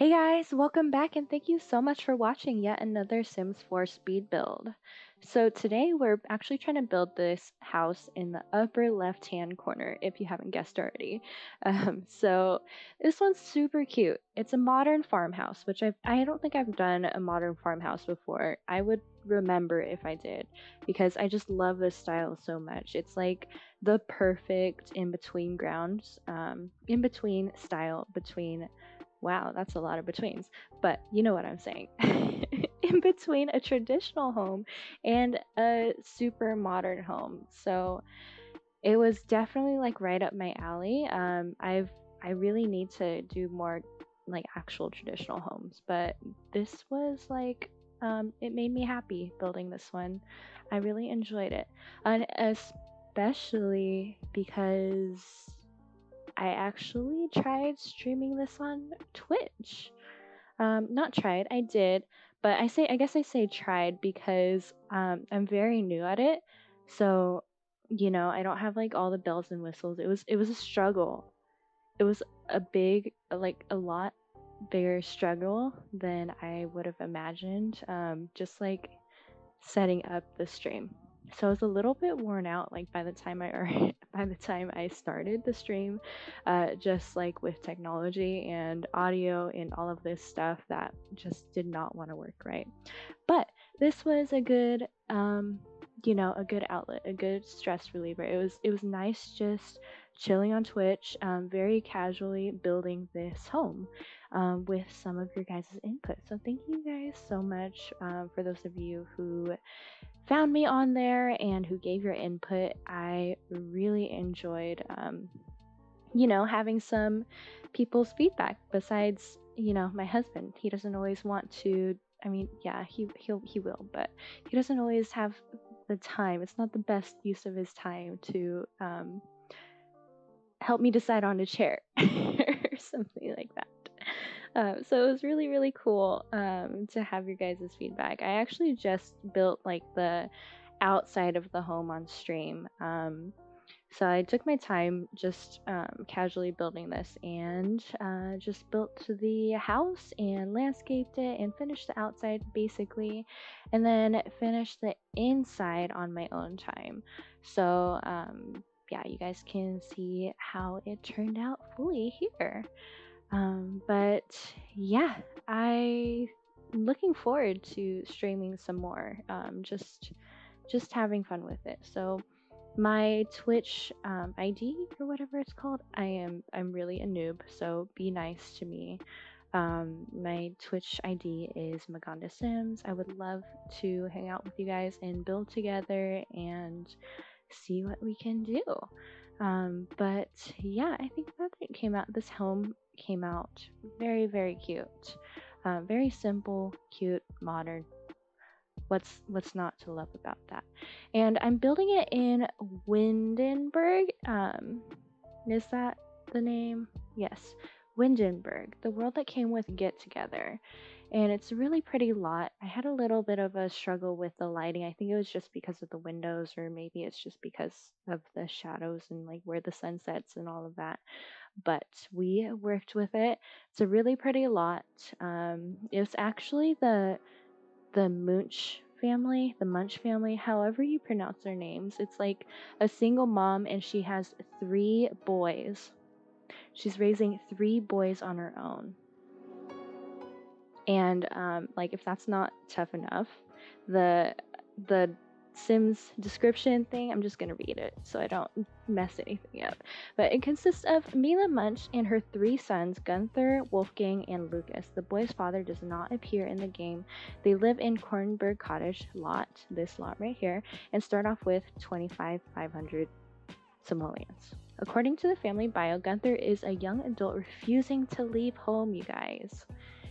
Hey guys, welcome back and thank you so much for watching yet another Sims 4 speed build. So today we're actually trying to build this house in the upper left hand corner if you haven't guessed already. So this one's super cute. It's a modern farmhouse, which I don't think I've done a modern farmhouse before. I would remember if I did because I just love this style so much. It's like the perfect in-between grounds, in-between style between. Wow, that's a lot of betweens, but you know what I'm saying. In between a traditional home and a super modern home. So it was definitely like right up my alley. I really need to do more like actual traditional homes, but this was like it made me happy building this one. I really enjoyed it, and especially because I actually tried streaming this on Twitch. Not tried, I did, but I guess I say tried because I'm very new at it. So, I don't have like all the bells and whistles. It was a struggle. It was a big, like a lot bigger struggle than I would have imagined. Just like setting up the stream. So I was a little bit worn out like by the time by the time I started the stream, just like with technology and audio and all of this stuff that just did not want to work right. But this was a good a good outlet, a good stress reliever. It was nice just chilling on Twitch, very casually building this home with some of your guys' input. So thank you guys so much for those of you who found me on there and who gave your input. I really enjoyed having some people's feedback besides, my husband. He doesn't always want to. I mean, yeah, he will, but he doesn't always have the time. It's not the best use of his time to help me decide on a chair or something like that. So it was really, really cool to have your guys' feedback. I actually just built like the outside of the home on stream. So I took my time just casually building this and just built the house and landscaped it and finished the outside basically, and then finished the inside on my own time. So yeah, you guys can see how it turned out fully here. But yeah, I'm looking forward to streaming some more. Just having fun with it. So my Twitch ID or whatever it's called, I'm really a noob, so be nice to me. My Twitch ID is Maganda Sims. I would love to hang out with you guys and build together and see what we can do. But yeah, I think that it came out. This home came out very, very cute. Very simple, cute, modern. What's not to love about that? And I'm building it in Windenburg. Is that the name? Yes, Windenburg, the world that came with Get Together. And it's a really pretty lot. I had a little bit of a struggle with the lighting. I think it was just because of the windows, or maybe it's just because of the shadows and like where the sun sets and all of that. But we worked with it. It's a really pretty lot. It's actually the Munch family, however you pronounce their names. It's like a single mom and she has 3 boys. She's raising 3 boys on her own. And like if that's not tough enough, the Sims description thing, I'm just gonna read it so I don't mess anything up. But it consists of Mila Munch and her 3 sons, Gunther, Wolfgang, and Lucas. The boy's father does not appear in the game. They live in Coorinberg Cottage lot, this lot right here, and start off with 25,500 simoleons. According to the family bio, Gunther is a young adult refusing to leave home, you guys.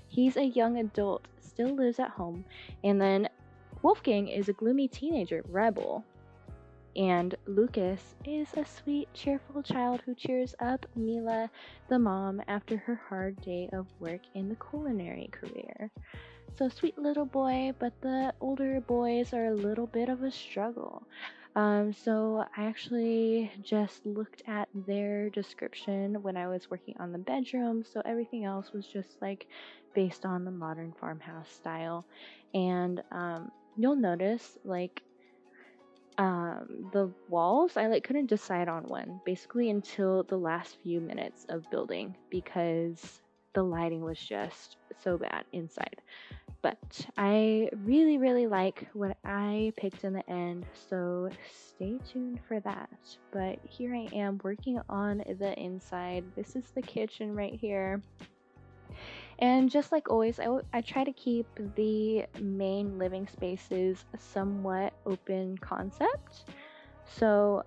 He's a young adult, still lives at home, and then Wolfgang is a gloomy teenager rebel, and Lucas is a sweet, cheerful child who cheers up Mila, the mom, after her hard day of work in the culinary career. So sweet little boy, but the older boys are a little bit of a struggle. So I actually just looked at their description when I was working on the bedroom. So everything else was just like based on the modern farmhouse style. And you'll notice like the walls, I like couldn't decide on one basically until the last few minutes of building because the lighting was just so bad inside. But I really, really like what I picked in the end, so stay tuned for that. But here I am working on the inside. This is the kitchen right here. And just like always, I try to keep the main living spaces somewhat open concept. So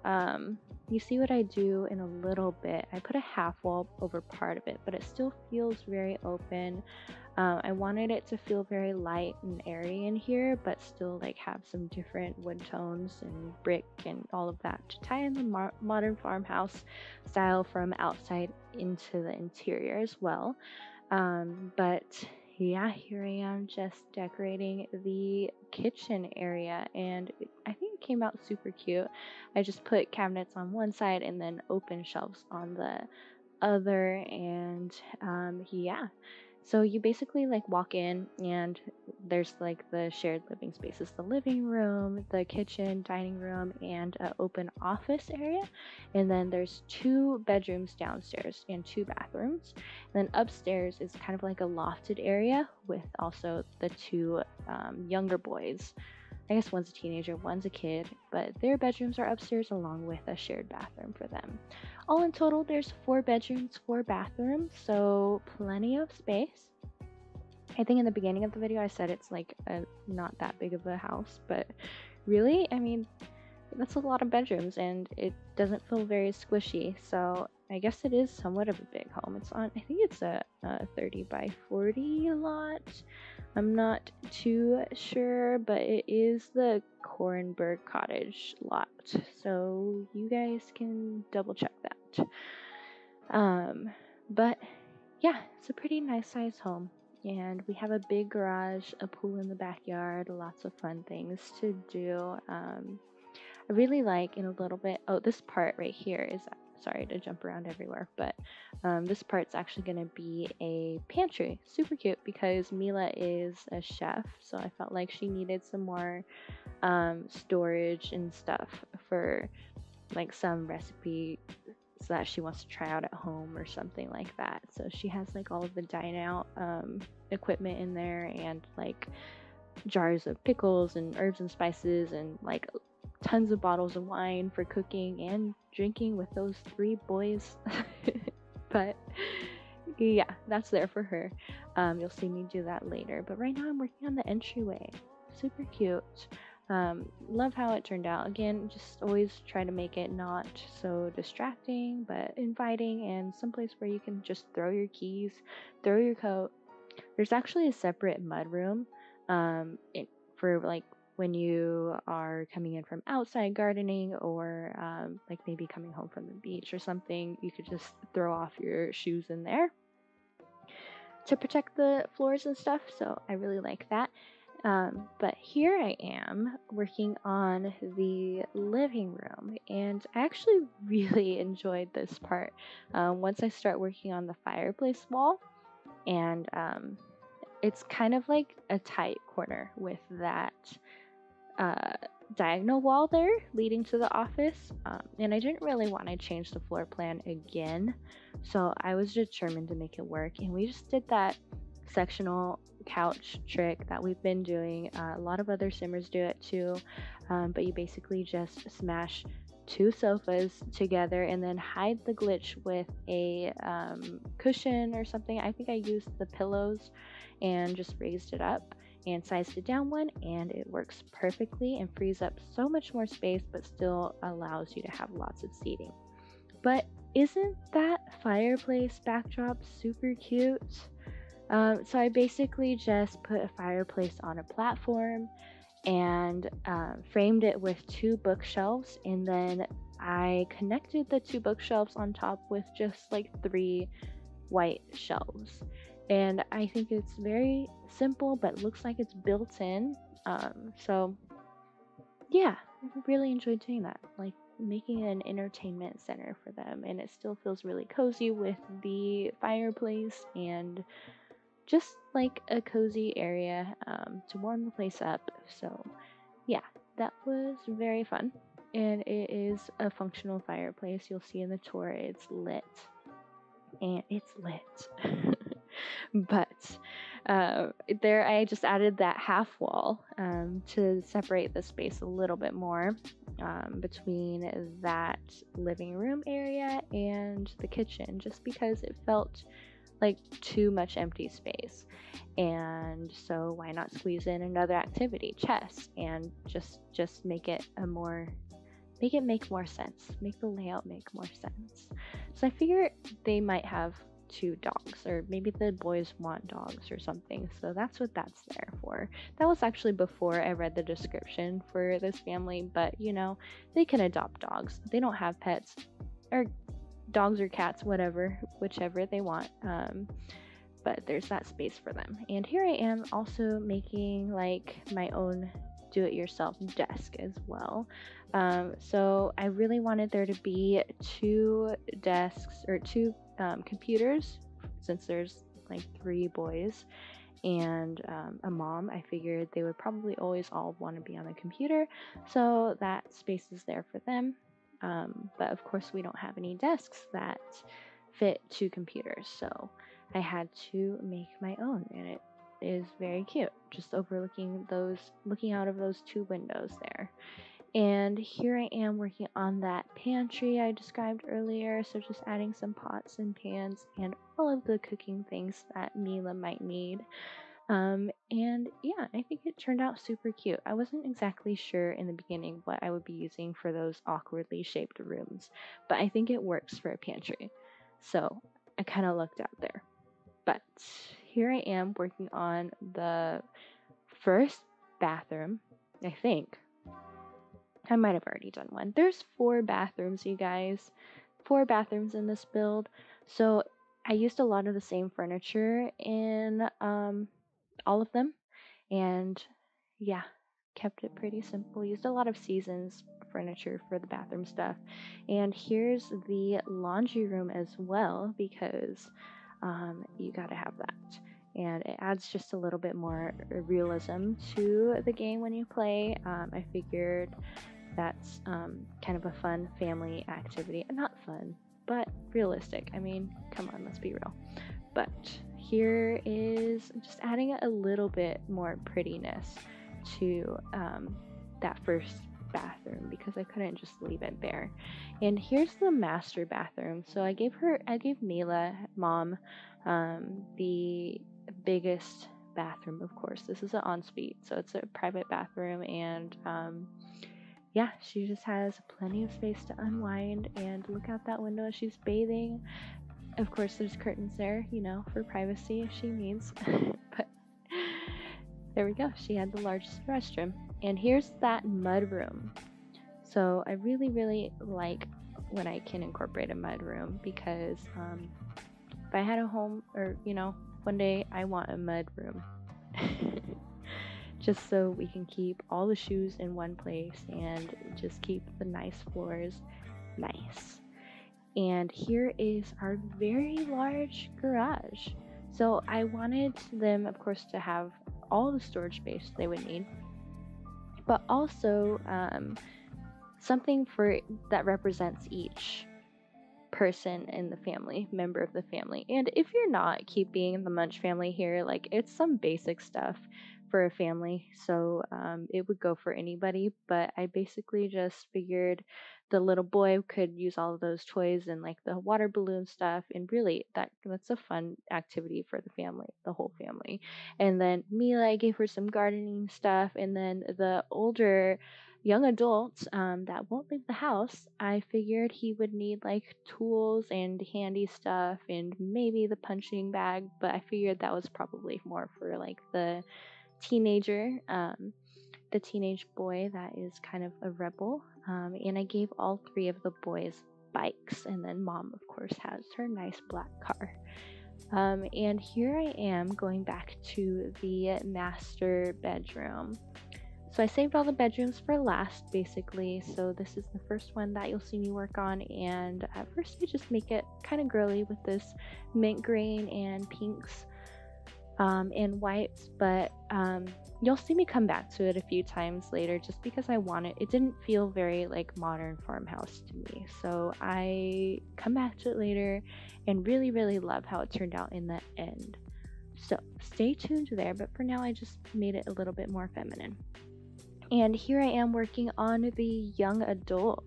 you see what I do in a little bit. I put a half wall over part of it, but it still feels very open. I wanted it to feel very light and airy in here, but still like have some different wood tones and brick and all of that to tie in the modern farmhouse style from outside into the interior as well. But yeah, here I am just decorating the kitchen area, and I think it came out super cute. I just put cabinets on one side and then open shelves on the other, and yeah, so you basically like walk in and there's like the shared living spaces, the living room, the kitchen, dining room, and an open office area. And then there's 2 bedrooms downstairs and 2 bathrooms. And then upstairs is kind of like a lofted area with also the 2 younger boys. I guess one's a teenager, one's a kid, but their bedrooms are upstairs along with a shared bathroom for them. All in total, there's 4 bedrooms, 4 bathrooms, so plenty of space. I think in the beginning of the video I said it's like not that big of a house, but really, I mean, that's a lot of bedrooms and it doesn't feel very squishy, so I guess it is somewhat of a big home. It's on, I think it's a 30 by 40 lot. I'm not too sure, but it is the Coorinberg Cottage lot, so you guys can double check that. But yeah, it's a pretty nice size home, and we have a big garage, a pool in the backyard, lots of fun things to do. I really like in a little bit. Oh, this part right here is, sorry to jump around everywhere, but this part's actually going to be a pantry. Super cute because Mila is a chef, so I felt like she needed some more storage and stuff for like some recipe that she wants to try out at home or something like that. So she has like all of the dine out equipment in there and like jars of pickles and herbs and spices and like tons of bottles of wine for cooking and drinking with those 3 boys. But yeah, that's there for her. You'll see me do that later, but right now I'm working on the entryway. Super cute. Love how it turned out. Again, just always try to make it not so distracting but inviting, and someplace where you can just throw your keys, throw your coat. There's actually a separate mud room for like when you are coming in from outside gardening or like maybe coming home from the beach or something. You could just throw off your shoes in there to protect the floors and stuff, so I really like that. But here I am working on the living room, and I actually really enjoyed this part. Once I start working on the fireplace wall, and it's kind of like a tight corner with that diagonal wall there leading to the office, and I didn't really want to change the floor plan again, so I was determined to make it work, and we just did that sectional couch trick that we've been doing. A lot of other simmers do it too, but you basically just smash 2 sofas together and then hide the glitch with a cushion or something. I think I used the pillows and just raised it up and sized it down one, and it works perfectly and frees up so much more space but still allows you to have lots of seating. But isn't that fireplace backdrop super cute? So I basically just put a fireplace on a platform and framed it with 2 bookshelves, and then I connected the 2 bookshelves on top with just like 3 white shelves. And I think it's very simple but looks like it's built in. So yeah, really enjoyed doing that, like making an entertainment center for them, and it still feels really cozy with the fireplace and just like a cozy area to warm the place up. So yeah, that was very fun. And it is a functional fireplace. You'll see in the tour it's lit. And it's lit. But there I just added that half wall to separate the space a little bit more between that living room area and the kitchen, just because it felt like too much empty space. And so why not squeeze in another activity, chess, and just make it make more sense, make the layout make more sense. So I figure they might have two dogs, or maybe the boys want dogs or something, so that's what that's there for. That was actually before I read the description for this family, but they can adopt dogs. They don't have pets, or dogs or cats, whichever they want, but there's that space for them. And here I am also making like my own do-it-yourself desk as well. So I really wanted there to be two desks, or two computers, since there's like 3 boys and a mom. I figured they would probably always all want to be on the computer, so that space is there for them. But of course we don't have any desks that fit 2 computers, so I had to make my own, and it is very cute, just looking out of those 2 windows there. And here I am working on that pantry I described earlier, so just adding some pots and pans and all of the cooking things that Mila might need. And yeah, I think it turned out super cute. I wasn't exactly sure in the beginning what I would be using for those awkwardly shaped rooms, but I think it works for a pantry. So I kind of looked out there. But here I am working on the first bathroom, I think. I might have already done one. There's 4 bathrooms, you guys. 4 bathrooms in this build. So I used a lot of the same furniture in all of them. And yeah, kept it pretty simple. Used a lot of Seasons furniture for the bathroom stuff. And here's the laundry room as well, because you gotta have that. And it adds just a little bit more realism to the game when you play. I figured that's kind of a fun family activity. Not fun, but realistic. I mean, come on, let's be real. But here is just adding a little bit more prettiness to that first bathroom, because I couldn't just leave it there. And here's the master bathroom. So I gave Mila, mom, the biggest bathroom, of course. This is an ensuite, so it's a private bathroom, and yeah, she just has plenty of space to unwind and look out that window as she's bathing. Of course, there's curtains there, for privacy if she needs. But there we go. She had the largest restroom. And here's that mud room. So I really, really like when I can incorporate a mud room, because if I had a home, or, one day I want a mud room. Just so we can keep all the shoes in one place and just keep the nice floors nice. And here is our very large garage. So I wanted them, of course, to have all the storage space they would need, but also something that represents each person in the family, member of the family. And if you're not keeping the Munch family here, like, it's some basic stuff for a family, so it would go for anybody. But I basically just figured the little boy could use all of those toys and like the water balloon stuff, and really that's a fun activity for the family, the whole family. And then Mila, I gave her some gardening stuff, and then the older young adult that won't leave the house, I figured he would need like tools and handy stuff and maybe the punching bag, but I figured that was probably more for like the teenager, the teenage boy that is kind of a rebel. And I gave all 3 of the boys bikes, and then mom, of course, has her nice black car. And here I am going back to the master bedroom. So I saved all the bedrooms for last, basically. So this is the first one that you'll see me work on. And at first I just make it kind of girly with this mint green and pinks and whites, but you'll see me come back to it a few times later just because I want it. It didn't feel very like modern farmhouse to me. So I come back to it later and really, really love how it turned out in the end. So stay tuned there, but for now I just made it a little bit more feminine. And here I am working on the young adult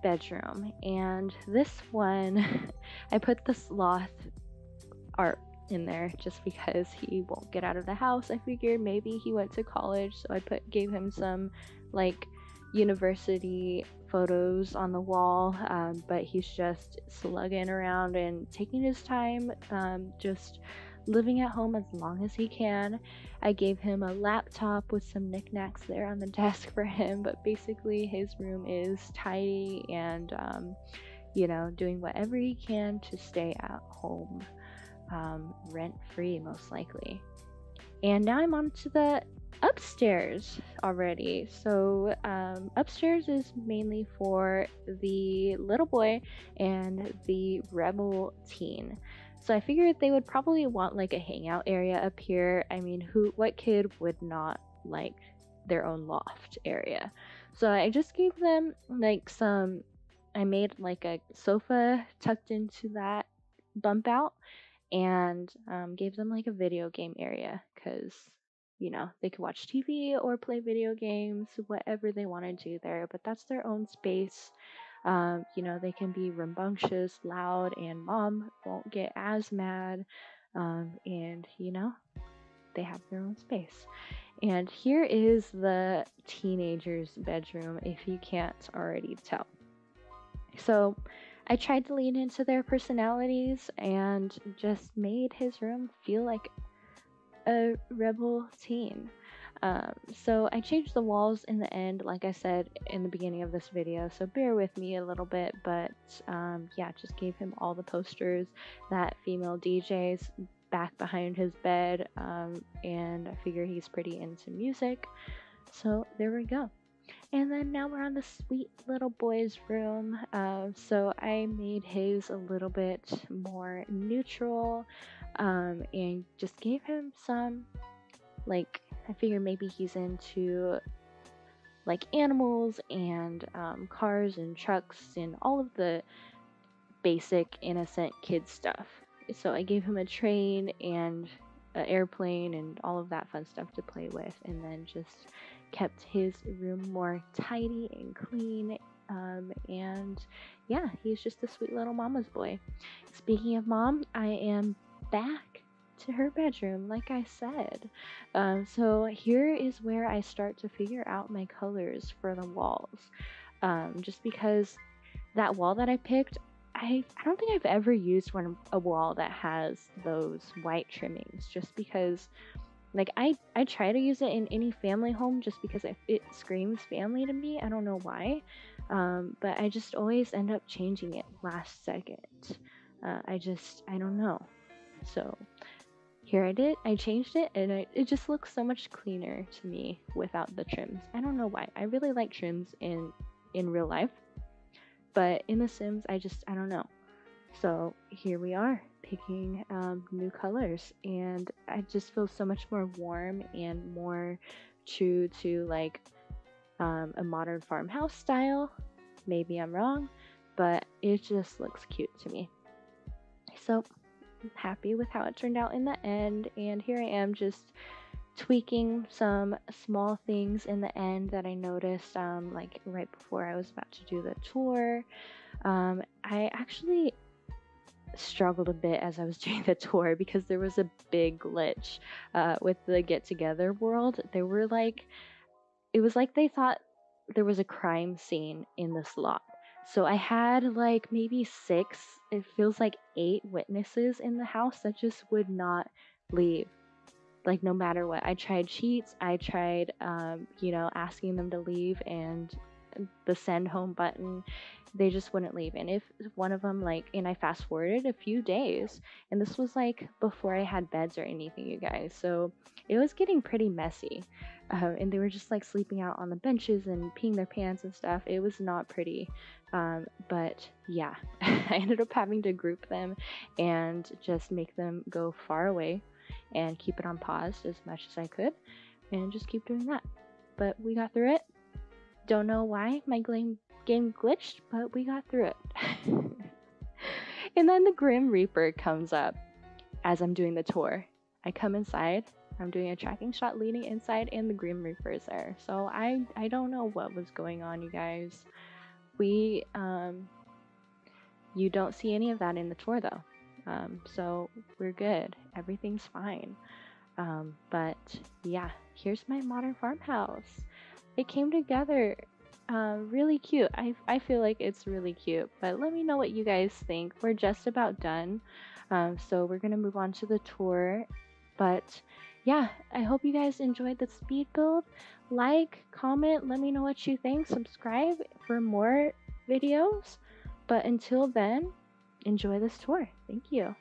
bedroom. And this one, I put the sloth art in there just because he won't get out of the house. I figured maybe he went to college, so I gave him some like university photos on the wall, but he's just slugging around and taking his time, just living at home as long as he can. I gave him a laptop with some knickknacks there on the desk for him, but basically his room is tidy and doing whatever he can to stay at home, rent-free most likely. And now I'm on to the upstairs already. So upstairs is mainly for the little boy and the rebel teen. So I figured they would probably want like a hangout area up here. I mean, what kid would not like their own loft area? So I just gave them like I made like a sofa tucked into that bump out, and gave them like a video game area because they could watch TV or play video games, whatever they want to do there, but that's their own space. They can be rambunctious, loud, and mom won't get as mad, and they have their own space. And here is the teenager's bedroom, if you can't already tell. So I tried to lean into their personalities and just made his room feel like a rebel teen. So I changed the walls in the end, like I said in the beginning of this video, so bear with me a little bit, but just gave him all the posters that female DJs back behind his bed, and I figure he's pretty into music, so there we go. And then now we're on the sweet little boy's room. So I made his a little bit more neutral, and just gave him some, like, I figure maybe he's into like animals and cars and trucks and all of the basic innocent kid stuff. So I gave him a train and an airplane and all of that fun stuff to play with, and then just kept his room more tidy and clean. And yeah, he's just a sweet little mama's boy. Speaking of mom, I am back to her bedroom, like I said. So here is where I start to figure out my colors for the walls. Just because that wall that I picked, I don't think I've ever used a wall that has those white trimmings, just because like I try to use it in any family home just because it screams family to me. I don't know why, but I just always end up changing it last second. I don't know. So here I changed it, and it just looks so much cleaner to me without the trims. I don't know why. I really like trims in real life, but in The Sims, I don't know. So here we are picking new colors, and I just feel so much more warm and more true to like a modern farmhouse style. Maybe I'm wrong, but it just looks cute to me. So I'm happy with how it turned out in the end, and here I am just tweaking some small things in the end that I noticed like right before I was about to do the tour. I actually struggled a bit as I was doing the tour because there was a big glitch with the get together world. It was like they thought there was a crime scene in this lot. So I had like maybe 6, it feels like 8 witnesses in the house that just would not leave. Like no matter what. I tried cheats, I tried asking them to leave, and the send home button, they just wouldn't leave. And if one of them and I fast forwarded a few days, and this was like before I had beds or anything, you guys, so it was getting pretty messy. And they were just like sleeping out on the benches and peeing their pants and stuff. It was not pretty. But yeah, I ended up having to group them and just make them go far away and keep it on pause as much as I could and just keep doing that. But we got through it. Don't know why my game glitched, but we got through it. And then the Grim Reaper comes up as I'm doing the tour. I come inside, I'm doing a tracking shot leading inside, and the Grim Reaper is there. So I don't know what was going on, you guys. You don't see any of that in the tour though. So we're good. Everything's fine. But yeah, here's my modern farmhouse. It came together really cute. I feel like it's really cute, but let me know what you guys think. We're just about done. So we're gonna move on to the tour. But yeah, I hope you guys enjoyed the speed build. Like, comment, let me know what you think. Subscribe for more videos. But until then, enjoy this tour. Thank you.